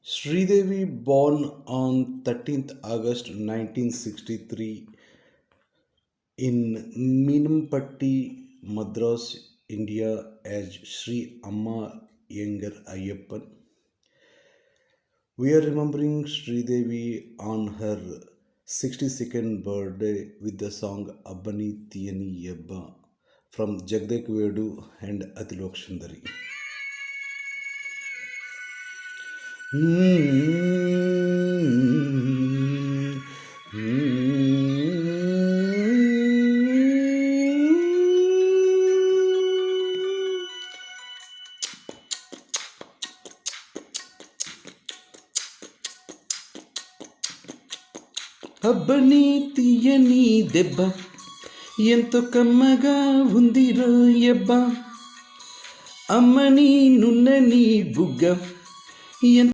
Sridevi, born on 13th August 1963 in Meenampatti, Madras, India, as Sri Amma Yengar Ayyappan. We are remembering Sridevi on her 62nd birthday with the song Abbani Tiyani Yabba from Jagdek Vedu and Atilok Sundari. అబ్బని తీయని దెబ్బ ఎంతో కమ్మగా ఉంది రోయబ్బ అమ్మని నున్నని బుగ్గ